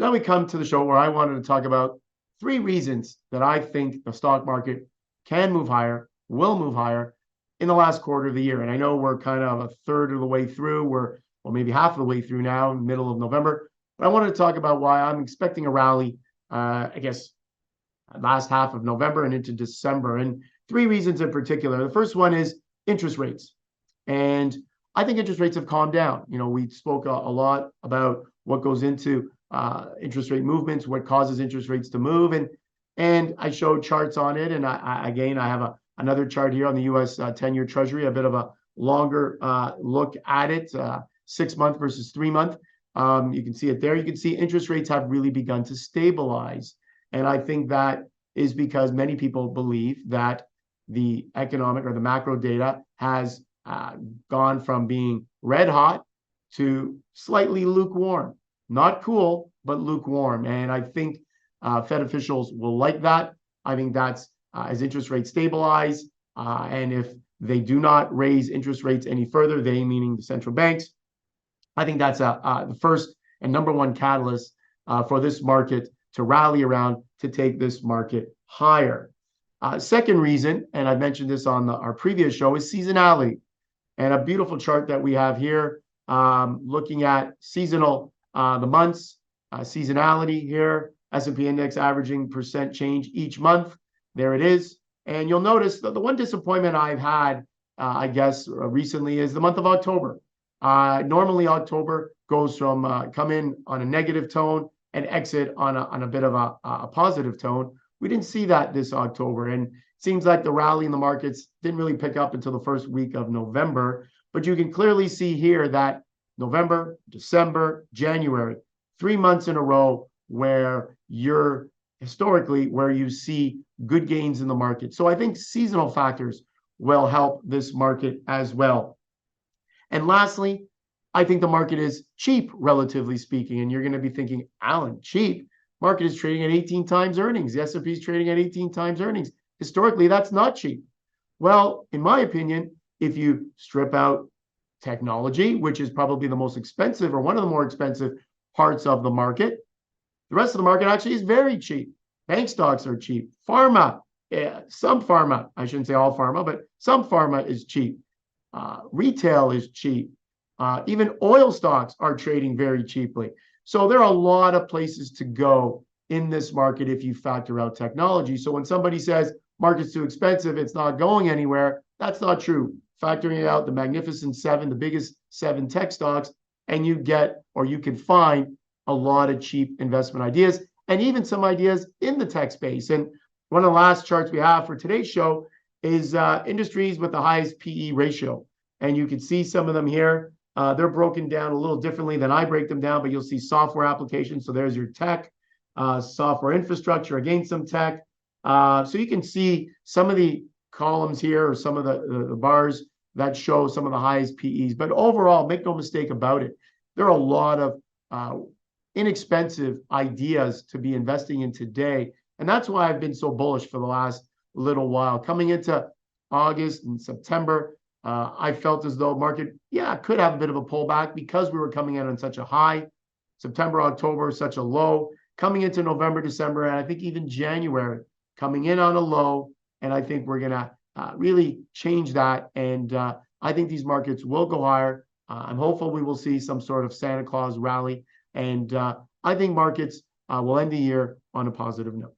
now we come to the show where I wanted to talk about 3 reasons that I think the stock market can move higher, will move higher in the last quarter of the year. And I know we're kind of a third of the way through. Well, maybe half of the way through now, middle of November. But I wanted to talk about why I'm expecting a rally, I guess, last half of November and into December. And 3 reasons in particular. The first one is interest rates. And I think interest rates have calmed down. We spoke a lot about what goes into interest rate movements, what causes interest rates to move. And I showed charts on it. And I have another chart here on the US 10-year Treasury, a bit of a longer look at it, 6-month versus 3-month. You can see it there. You can see interest rates have really begun to stabilize. And I think that is because many people believe that the economic or the macro data has gone from being red hot to slightly lukewarm. Not cool, but lukewarm. And I think Fed officials will like that. I think that's as interest rates stabilize. And if they do not raise interest rates any further, they meaning the central banks, I think that's the first and number one catalyst for this market to rally around to take this market higher. Second reason, and I mentioned this on our previous show, is seasonality. And a beautiful chart that we have here, looking at seasonal, the months, seasonality here, S&P index averaging percent change each month. There it is. And you'll notice that the one disappointment I've had, I guess, recently is the month of October. Normally, October goes from come in on a negative tone and exit on a bit of a positive tone. We didn't see that this October. And it seems like the rally in the markets didn't really pick up until the first week of November. But you can clearly see here that November, December, January, 3 months in a row where you're historically where you see good gains in the market. So I think seasonal factors will help this market as well. And lastly, I think the market is cheap, relatively speaking. And you're going to be thinking, Alan, cheap? Market is trading at 18 times earnings. The S&P is trading at 18 times earnings. Historically, that's not cheap. Well, in my opinion, if you strip out technology, which is probably the most expensive or one of the more expensive parts of the market, the rest of the market actually is very cheap. Bank stocks are cheap. Pharma, some pharma, I shouldn't say all pharma, but some pharma is cheap. Retail is cheap. Even oil stocks are trading very cheaply. So there are a lot of places to go in this market if you factor out technology. So when somebody says market's too expensive, it's not going anywhere, that's not true. Factoring out the Magnificent Seven, the biggest 7 tech stocks, and you get, or you can find a lot of cheap investment ideas and even some ideas in the tech space. And one of the last charts we have for today's show is industries with the highest PE ratio. And you can see some of them here. They're broken down a little differently than I break them down, but you'll see software applications. So there's your tech, software infrastructure, again, some tech. So you can see some of the columns here or some of the bars that show some of the highest PEs. But overall, make no mistake about it, there are a lot of inexpensive ideas to be investing in today. And that's why I've been so bullish for the last little while. Coming into August and September, I felt as though market, could have a bit of a pullback because we were coming in on such a high. September, October, such a low. Coming into November, December, and I think even January, coming in on a low. And I think we're going to really change that. And I think these markets will go higher. I'm hopeful we will see some sort of Santa Claus rally. And I think markets will end the year on a positive note.